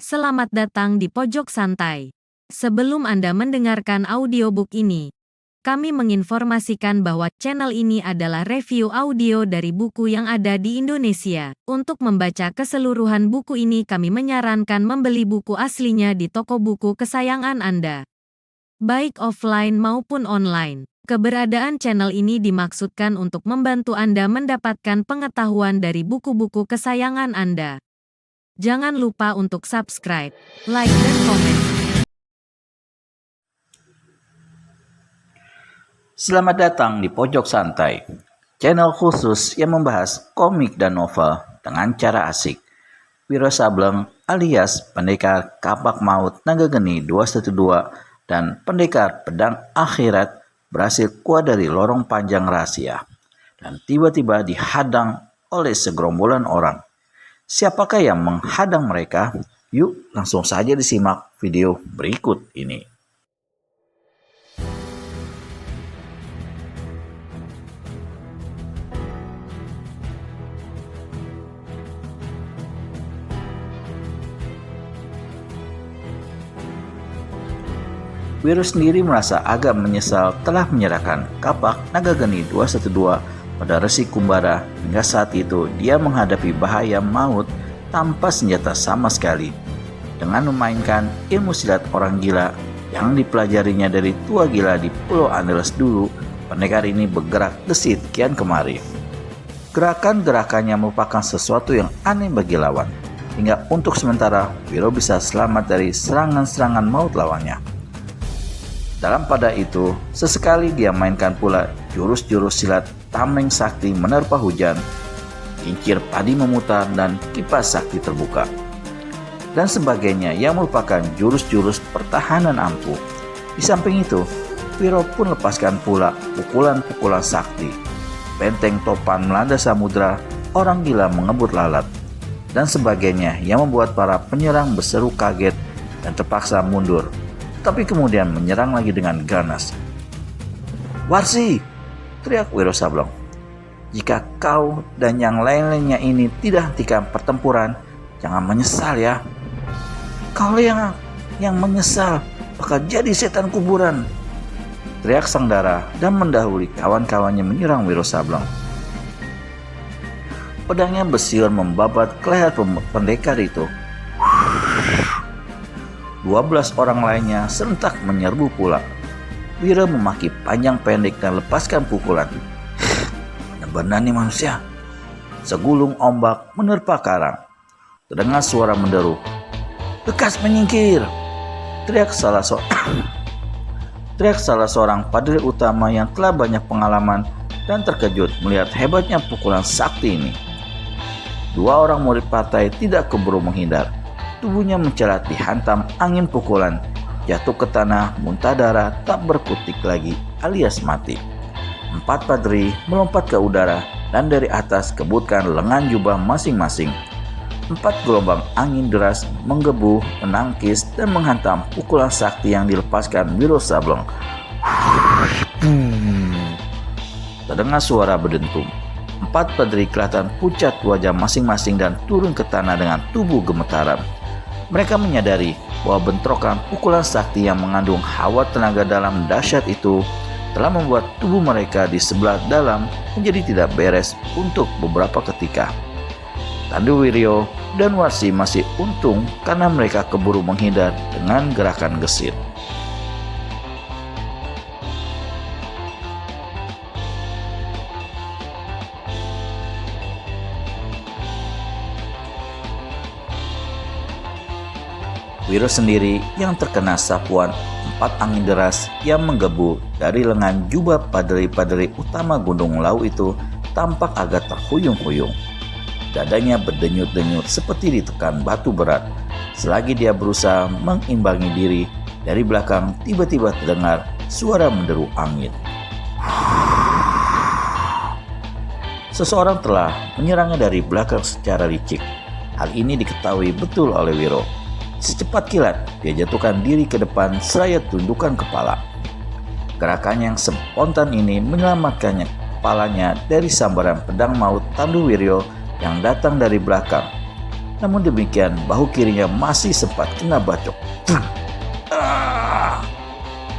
Selamat datang di Pojok Santai. Sebelum Anda mendengarkan audiobook ini, kami menginformasikan bahwa channel ini adalah review audio dari buku yang ada di Indonesia. Untuk membaca keseluruhan buku ini, kami menyarankan membeli buku aslinya di toko buku kesayangan Anda, baik offline maupun online. Keberadaan channel ini dimaksudkan untuk membantu Anda mendapatkan pengetahuan dari buku-buku kesayangan Anda. Jangan lupa untuk subscribe, like, dan komen. Selamat datang di Pojok Santai, channel khusus yang membahas komik dan novel dengan cara asik. Wiro Sableng alias Pendekar Kapak Maut Naga Geni 212 dan Pendekar Pedang Akhirat berhasil keluar dari lorong panjang rahasia dan tiba-tiba dihadang oleh segerombolan orang. Siapakah yang menghadang mereka? Yuk langsung saja disimak video berikut ini. Wiro sendiri merasa agak menyesal telah menyerahkan kapak Naga Geni 212 pada Resi Kumbara. Hingga saat itu dia menghadapi bahaya maut tanpa senjata sama sekali. Dengan memainkan ilmu silat orang gila yang dipelajarinya dari tua gila di Pulau Andeles dulu, pendekar ini bergerak gesit kian kemari. Gerakan-gerakannya merupakan sesuatu yang aneh bagi lawan, hingga untuk sementara Wiro bisa selamat dari serangan-serangan maut lawannya. Dalam pada itu, sesekali dia mainkan pula jurus-jurus silat Tameng Sakti menerpa hujan, kincir padi memutar, dan kipas sakti terbuka, dan sebagainya yang merupakan jurus-jurus pertahanan ampuh. Di samping itu, Wiro pun lepaskan pula pukulan-pukulan sakti, benteng topan melanda samudra, orang gila mengebut lalat, dan sebagainya yang membuat para penyerang berseru kaget dan terpaksa mundur. Tapi kemudian menyerang lagi dengan ganas. "Warsi!" teriak Wiro Sableng. "Jika kau dan yang lain-lainnya ini tidak hentikan pertempuran, jangan menyesal ya. Kau yang menyesal bakal jadi setan kuburan," teriak sang dara dan mendahului kawan-kawannya menyerang Wiro Sableng. Pedangnya bersiul membabat ke leher pendekar itu. 12 orang lainnya serentak menyerbu pula. Wiro memaki panjang pendek dan lepaskan pukulan. "Benar-benar nih manusia." Segulung ombak menerpa karang. Terdengar suara menderu. "Lekas menyingkir!" teriak salah seorang padri utama yang telah banyak pengalaman dan terkejut melihat hebatnya pukulan sakti ini. 2 orang murid partai tidak keburu menghindar. Tubuhnya mencelat dihantam angin pukulan, jatuh ke tanah, muntah darah, tak berkutik lagi alias mati. 4 padri melompat ke udara dan dari atas kebutkan lengan jubah masing-masing. 4 gelombang angin deras menggebu, menangkis, dan menghantam pukulan sakti yang dilepaskan Wiro Sableng. Terdengar suara berdentum. 4 padri kelihatan pucat wajah masing-masing dan turun ke tanah dengan tubuh gemetaran. Mereka menyadari bahwa bentrokan pukulan sakti yang mengandung hawa tenaga dalam dahsyat itu telah membuat tubuh mereka di sebelah dalam menjadi tidak beres untuk beberapa ketika. Tandu Wiryo dan Warsi masih untung karena mereka keburu menghindar dengan gerakan gesit. Wiro sendiri yang terkena sapuan 4 angin deras yang menggebu dari lengan jubah padri-padri utama Gunung Lau itu tampak agak terhuyung-huyung. Dadanya berdenyut-denyut seperti ditekan batu berat. Selagi dia berusaha mengimbangi diri, dari belakang tiba-tiba terdengar suara menderu angin. Seseorang telah menyerangnya dari belakang secara licik. Hal ini diketahui betul oleh Wiro. Secepat kilat, dia jatuhkan diri ke depan seraya tundukkan kepala. Gerakan yang spontan ini menyelamatkannya kepalanya dari sambaran pedang maut Tandu Wiryo yang datang dari belakang. Namun demikian, bahu kirinya masih sempat kena bacok.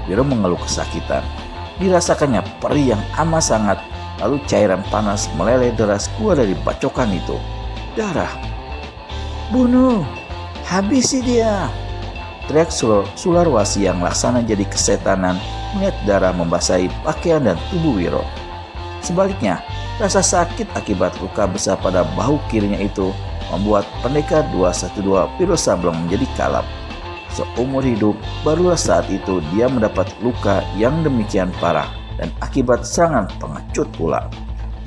Wiro mengeluh kesakitan. Dirasakannya perih yang amat sangat, lalu cairan panas meleleh deras keluar dari bacokan itu. Darah. "Bunuh! Habisi dia!" teriak Sularwasi yang laksana jadi kesetanan melihat darah membasahi pakaian dan tubuh Wiro. Sebaliknya, rasa sakit akibat luka besar pada bahu kirinya itu membuat pendekar 212 Wiro Sableng menjadi kalap. Seumur hidup, barulah saat itu dia mendapat luka yang demikian parah dan akibat serangan pengecut pula.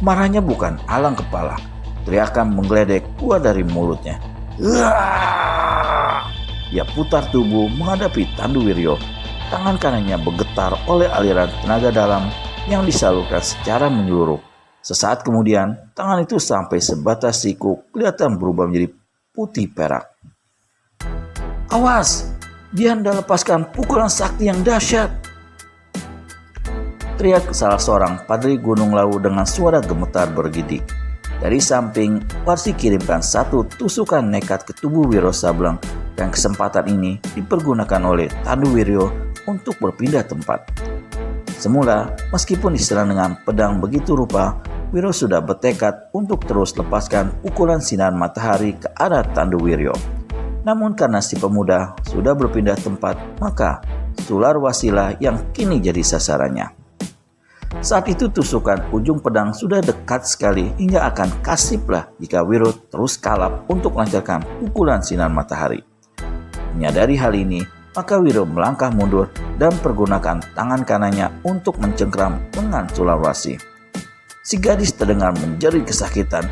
Marahnya bukan alang kepala, teriakan menggeledek keluar dari mulutnya. Dia putar tubuh menghadapi Tandu Wiryo. Tangan kanannya bergetar oleh aliran tenaga dalam yang disalurkan secara menyeluruh. Sesaat kemudian, tangan itu sampai sebatas siku kelihatan berubah menjadi putih perak. "Awas! Dia hendak lepaskan pukulan sakti yang dahsyat!" teriak salah seorang padri Gunung Lawu dengan suara gemetar bergidik. Dari samping, Warsi kirimkan satu tusukan nekat ke tubuh Wiro Sableng dan kesempatan ini dipergunakan oleh Tandu Wiryo untuk berpindah tempat. Semula, meskipun diserang dengan pedang begitu rupa, Wiro sudah bertekad untuk terus lepaskan pukulan sinar matahari ke arah Tandu Wiryo. Namun karena si pemuda sudah berpindah tempat, maka Sularwasilah yang kini jadi sasarannya. Saat itu tusukan ujung pedang sudah dekat sekali hingga akan kasiplah jika Wiro terus kalap untuk melancarkan pukulan sinar matahari. Menyadari hal ini, maka Wiro melangkah mundur dan pergunakan tangan kanannya untuk mencengkram lengan Sularwasi. Si gadis terdengar menjerit kesakitan,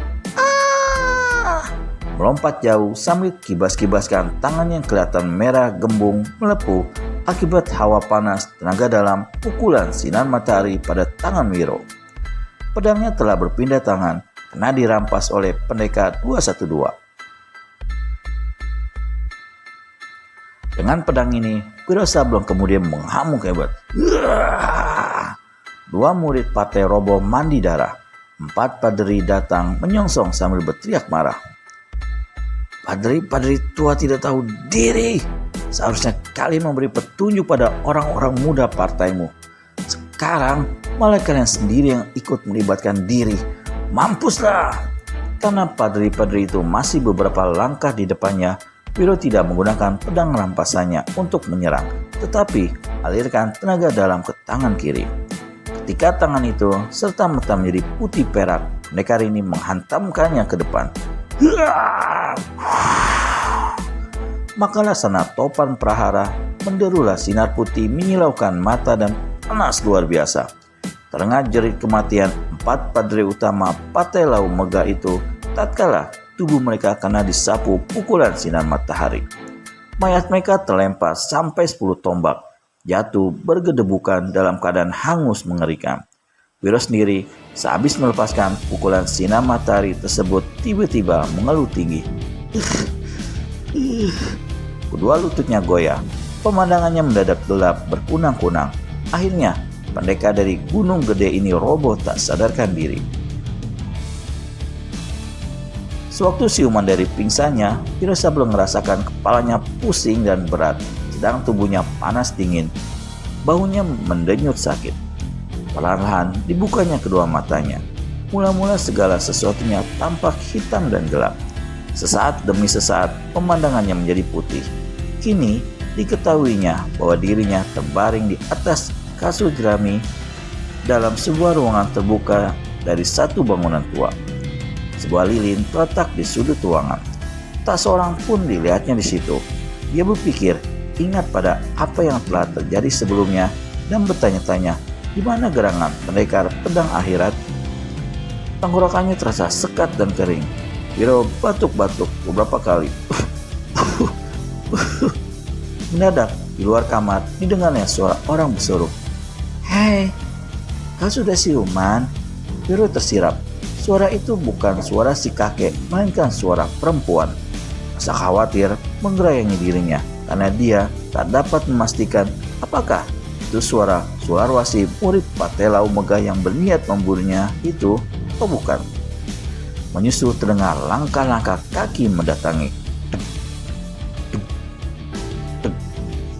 melompat jauh sambil kibas-kibaskan tangan yang kelihatan merah gembung melepuh akibat hawa panas tenaga dalam pukulan sinar matahari pada tangan Wiro. Pedangnya telah berpindah tangan karena dirampas oleh pendekar 212. Dengan pedang ini, Wiro Sableng kemudian menghamuk hebat. Dua murid partai roboh mandi darah. 4 padri datang menyongsong sambil berteriak marah. Padri tua tidak tahu diri. Seharusnya kalian memberi petunjuk pada orang-orang muda partaimu. Sekarang malah kalian sendiri yang ikut melibatkan diri. Mampuslah! Karena padri-padri itu masih beberapa langkah di depannya, Wiro tidak menggunakan pedang rampasannya untuk menyerang, tetapi alirkan tenaga dalam ke tangan kiri. Ketika tangan itu serta-merta menjadi putih perak, pendekar ini menghantamkannya ke depan. Maka laksana topan prahara menderulah sinar putih menyilaukan mata dan panas luar biasa. Terdengar jerit kematian 4 padri utama Partai Lawu Megah itu tatkala tubuh mereka kena disapu pukulan sinar matahari. Mayat mereka terlempar sampai 10 tombak, jatuh bergedebukan dalam keadaan hangus mengerikan. Wiro sendiri sehabis melepaskan pukulan sinar matahari tersebut tiba-tiba mengeluh tinggi. Kedua lututnya goyah, pemandangannya mendadak gelap berkunang-kunang. Akhirnya pendekar dari gunung gede ini roboh tak sadarkan diri. Sewaktu siuman dari pingsannya, Wiro Sableng merasakan kepalanya pusing dan berat, sedang tubuhnya panas dingin. Bahunya mendenyut sakit. Perlahan-lahan dibukanya kedua matanya. Mula-mula segala sesuatunya tampak hitam dan gelap. Sesaat demi sesaat pemandangannya menjadi putih. Kini diketahuinya bahwa dirinya terbaring di atas kasur jerami dalam sebuah ruangan terbuka dari satu bangunan tua. Sebuah lilin terletak di sudut ruangan. Tak seorang pun dilihatnya di situ. Dia berpikir, ingat pada apa yang telah terjadi sebelumnya dan bertanya-tanya, di mana gerangan pendekar pedang akhirat? Tenggorokannya terasa sekat dan kering. Wiro batuk-batuk beberapa kali. Mendadak di luar kamar didengarnya suara orang berseru. "Hei, kau sudah siuman?" Wiro tersirap. Suara itu bukan suara si kakek, melainkan suara perempuan. Rasa khawatir menggerayangi dirinya karena dia tak dapat memastikan apakah itu suara Sularwasi, murid Partai Lawu Megah yang berniat membunuhnya itu atau bukan. Menyusul terdengar langkah-langkah kaki mendatangi.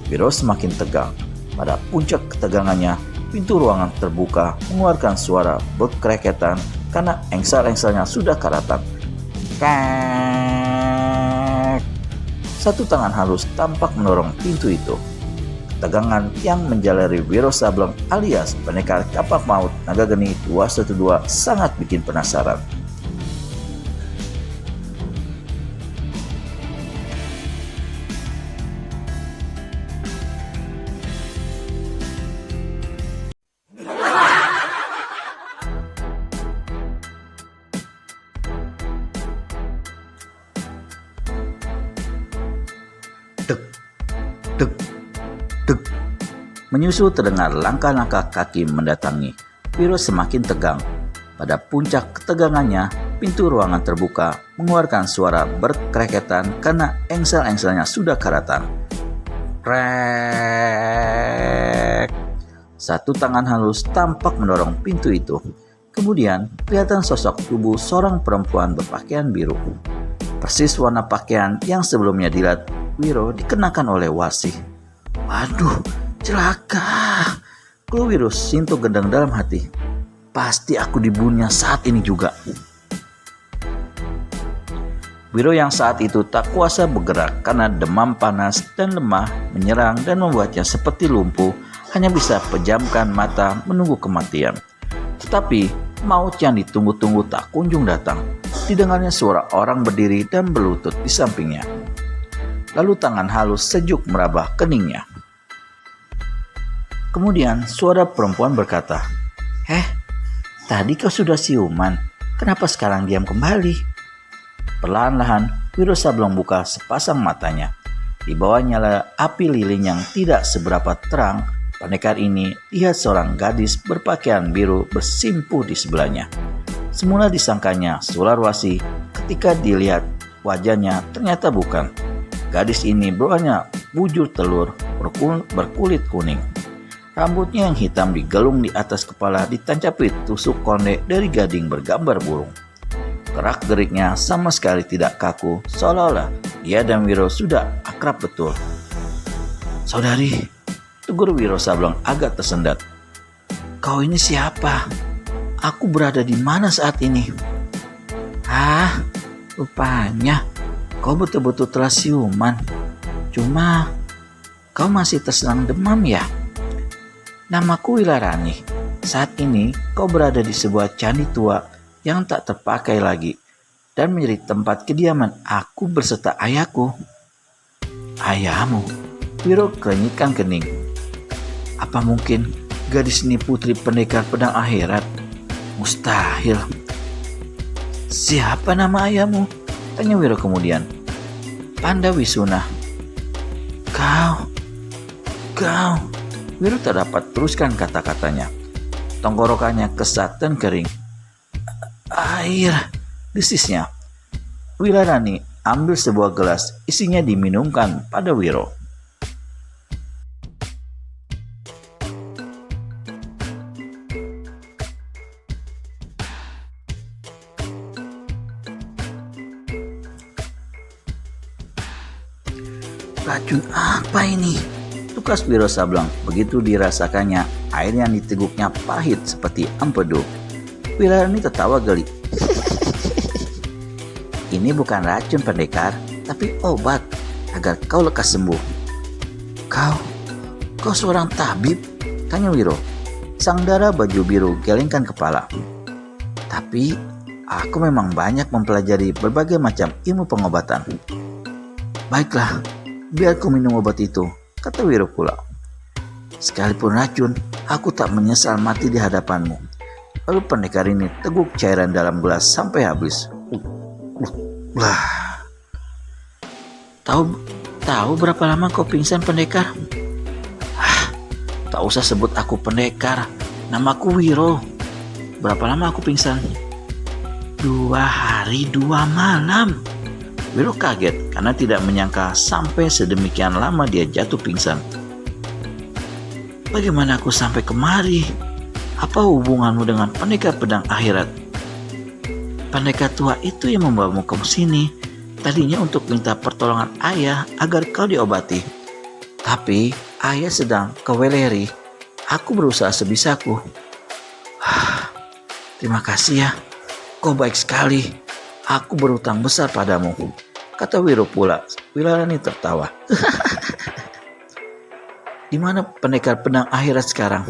Wiro semakin tegang. Pada puncak ketegangannya, pintu ruangan terbuka mengeluarkan suara berkereketan karena engsel-engselnya sudah karatan. Kek. Satu tangan halus tampak mendorong pintu itu. Ketegangan yang menjalari Wiro Sableng alias pendekar kapak maut naga geni 212 sangat bikin penasaran. Dek, dek, dek. Menyusul terdengar langkah-langkah kaki mendatangi. Wiro semakin tegang. Pada puncak ketegangannya, pintu ruangan terbuka mengeluarkan suara berkereketan karena engsel-engselnya sudah karatan. Krek. Satu tangan halus tampak mendorong pintu itu. Kemudian kelihatan sosok tubuh seorang perempuan berpakaian biru. Persis warna pakaian yang sebelumnya dilihat Wiro dikenakan oleh Warsih. Waduh, celaka. Kalau Wiro sinto gendang dalam hati. Pasti aku dibunuhnya saat ini juga. Wiro yang saat itu tak kuasa bergerak karena demam panas dan lemah menyerang dan membuatnya seperti lumpuh, hanya bisa pejamkan mata menunggu kematian. Tetapi maut yang ditunggu-tunggu tak kunjung datang. Didengarnya suara orang berdiri dan berlutut di sampingnya. Lalu tangan halus sejuk meraba keningnya. Kemudian suara perempuan berkata, tadi kau sudah siuman, kenapa sekarang diam kembali? Perlahan-lahan Wiro Sableng buka sepasang matanya. Di bawah nyala api lilin yang tidak seberapa terang, pendekar ini lihat seorang gadis berpakaian biru bersimpuh di sebelahnya. Semula disangkanya Sularwasi, ketika dilihat wajahnya ternyata bukan. Gadis ini berwarna bujur telur berkulit kuning. Rambutnya yang hitam digelung di atas kepala ditancapi tusuk konde dari gading bergambar burung. Gerak-geriknya sama sekali tidak kaku, seolah-olah dia dan Wiro sudah akrab betul. Saudari, tegur Wiro Sableng agak tersendat. Kau ini siapa? Aku berada di mana saat ini? Rupanya kau betul-betul telah siuman. Cuma kau masih terserang demam ya? Namaku Wilarani. Saat ini kau berada di sebuah candi tua yang tak terpakai lagi dan menjadi tempat kediaman aku berserta ayahku. Ayahmu? Wiro kerenyitkan kening. Apa mungkin gadis ini putri pendekar pedang akhirat? Mustahil. Siapa nama ayahmu? Tanya Wiro kemudian. Pandawisuna. Kau. Wiro tak dapat teruskan kata-katanya. Tenggorokannya kesat dan kering. Air, desisnya. Wilarani ambil sebuah gelas, isinya diminumkan pada Wiro. Racun apa ini? Tukas Wiro Sableng. Begitu dirasakannya, air yang diteguknya pahit seperti empedu. Wilarani tertawa geli. Ini bukan racun pendekar, tapi obat agar kau lekas sembuh. Kau seorang tabib? Tanya Wiro. Sang dara baju biru gelengkan kepala. Tapi aku memang banyak mempelajari berbagai macam ilmu pengobatan. Baiklah, biar ku minum obat itu, kata Wiro pula. Sekalipun racun, aku tak menyesal mati di hadapanmu. Lalu pendekar ini teguk cairan dalam gelas sampai habis. Tahu berapa lama kau pingsan pendekar? Tak usah sebut aku pendekar, namaku Wiro. Berapa lama aku pingsan? 2 hari 2 malam. Wiro kaget karena tidak menyangka sampai sedemikian lama dia jatuh pingsan. Bagaimana aku sampai kemari? Apa hubunganmu dengan pendekar pedang akhirat? pendekar tua itu yang membawamu ke sini. Tadinya untuk minta pertolongan ayah agar kau diobati. Tapi ayah sedang keweleri. Aku berusaha sebisaku. Terima kasih ya. Kau baik sekali. Aku berutang besar padamu, kata Wiro pula. Wilarani tertawa. Di mana pendekar pedang akhirat sekarang?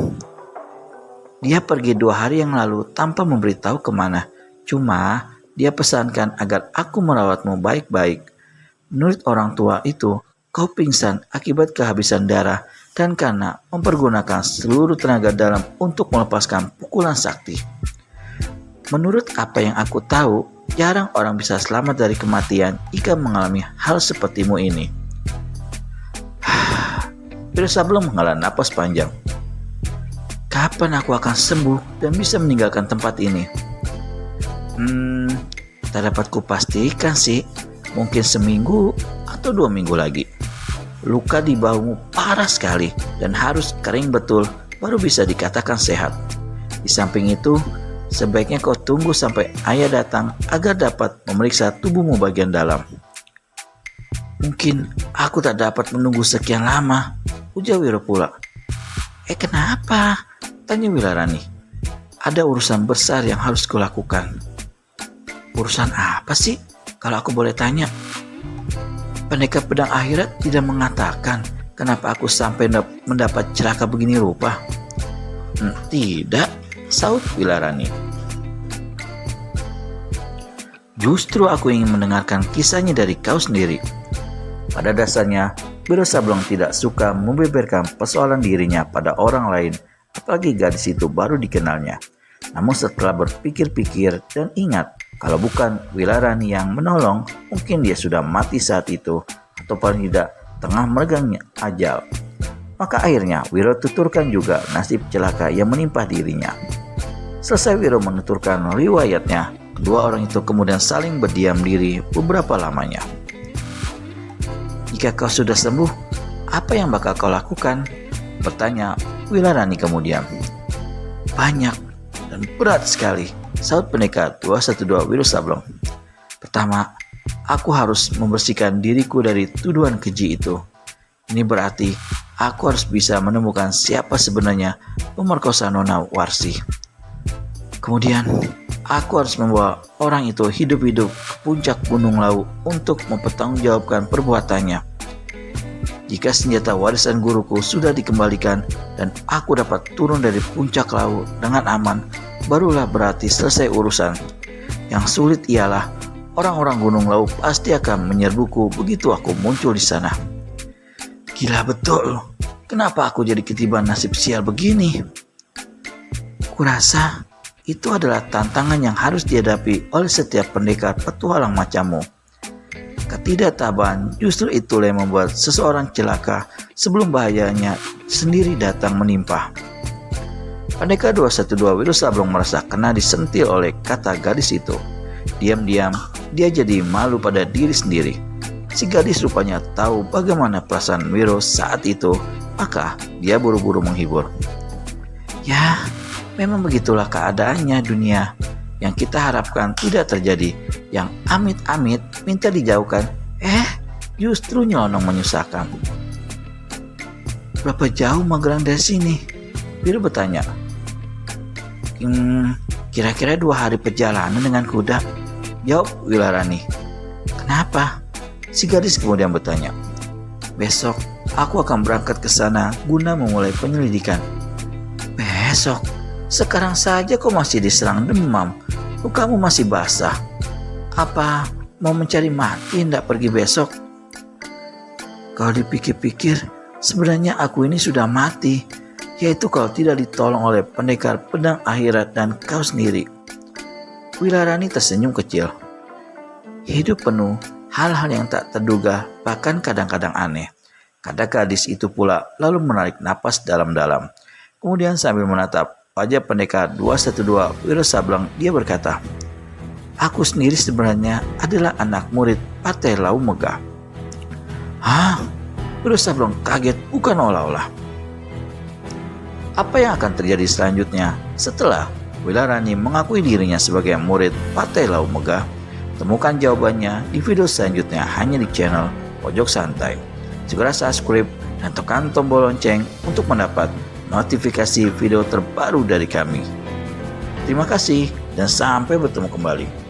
Dia pergi 2 hari yang lalu tanpa memberitahu kemana. Cuma dia pesankan agar aku merawatmu baik-baik. Menurut orang tua itu, kau pingsan akibat kehabisan darah dan karena mempergunakan seluruh tenaga dalam untuk melepaskan pukulan sakti. Menurut apa yang aku tahu, jarang orang bisa selamat dari kematian jika mengalami hal sepertimu ini. Wiro Sableng menghela napas panjang. Kapan aku akan sembuh dan bisa meninggalkan tempat ini? Tak dapat kupastikan sih. Mungkin seminggu atau 2 minggu lagi. Luka di bahumu parah sekali dan harus kering betul baru bisa dikatakan sehat. Di samping itu, sebaiknya kau tunggu sampai ayah datang agar dapat memeriksa tubuhmu bagian dalam. Mungkin aku tak dapat menunggu sekian lama, ujar Wiro pula. Kenapa? Tanya Wilarani. Ada urusan besar yang harus kulakukan. Urusan apa sih? Kalau aku boleh tanya. Pendekar pedang akhirat tidak mengatakan kenapa aku sampai mendapat celaka begini rupa. Tidak, saut Wilarani. Justru aku ingin mendengarkan kisahnya dari kau sendiri. Pada dasarnya, Wiro Sableng tidak suka membeberkan persoalan dirinya pada orang lain, apalagi gadis itu baru dikenalnya. Namun setelah berpikir-pikir dan ingat, kalau bukan Wilarani yang menolong, mungkin dia sudah mati saat itu, atau paling tidak tengah meregangnya ajal. Maka akhirnya Wiro tuturkan juga nasib celaka yang menimpa dirinya. Selesai Wiro menuturkan riwayatnya, kedua orang itu kemudian saling berdiam diri beberapa lamanya. Jika kau sudah sembuh, apa yang bakal kau lakukan? Bertanya Wilarani kemudian. Banyak dan berat sekali, saut pendekar 212 Wiro Sableng. Pertama, aku harus membersihkan diriku dari tuduhan keji itu. Ini berarti aku harus bisa menemukan siapa sebenarnya pemerkosa Nona Warsi. Kemudian, aku harus membawa orang itu hidup-hidup ke puncak Gunung Lawu untuk mempertanggungjawabkan perbuatannya. Jika senjata warisan guruku sudah dikembalikan dan aku dapat turun dari puncak Lawu dengan aman, barulah berarti selesai urusan. Yang sulit ialah orang-orang Gunung Lawu pasti akan menyerbuku begitu aku muncul di sana. Gila betul, kenapa aku jadi ketiban nasib sial begini? Kurasa itu adalah tantangan yang harus dihadapi oleh setiap pendekar petualang macammu. Ketidaktabahan justru itulah yang membuat seseorang celaka sebelum bahayanya sendiri datang menimpa. Pendekar 212 Wiro Sableng merasa kena disentil oleh kata gadis itu. Diam-diam dia jadi malu pada diri sendiri. Si gadis rupanya tahu bagaimana perasaan Wiro saat itu, maka dia buru-buru menghibur. Ya, memang begitulah keadaannya dunia. Yang kita harapkan tidak terjadi, yang amit-amit minta dijauhkan, justru nyelonong menyusahkan. Berapa jauh Magelang dari sini? Wiro bertanya. Kira-kira 2 hari perjalanan dengan kuda, jawab Wilarani. Kenapa? Si gadis kemudian bertanya. Besok aku akan berangkat ke sana guna memulai penyelidikan. Besok? Sekarang saja kau masih diserang demam, lukamu masih basah. Apa mau mencari mati hendak pergi besok? Kalau dipikir-pikir, sebenarnya aku ini sudah mati, yaitu kalau tidak ditolong oleh pendekar pedang akhirat dan kau sendiri. Wilarani tersenyum kecil. Hidup penuh hal-hal yang tak terduga, bahkan kadang-kadang aneh. Kata gadis itu pula lalu menarik napas dalam-dalam. Kemudian sambil menatap wajah pendekar 212 Wiro Sableng, dia berkata, aku sendiri sebenarnya adalah anak murid Patih Lawu Megah. Hah? Wiro Sableng kaget bukan olah-olah. Apa yang akan terjadi selanjutnya setelah Wilarani mengakui dirinya sebagai murid Partai Lau Megah? Temukan jawabannya di video selanjutnya hanya di channel Pojok Santai. Segera subscribe dan tekan tombol lonceng untuk mendapat notifikasi video terbaru dari kami. Terima kasih dan sampai bertemu kembali.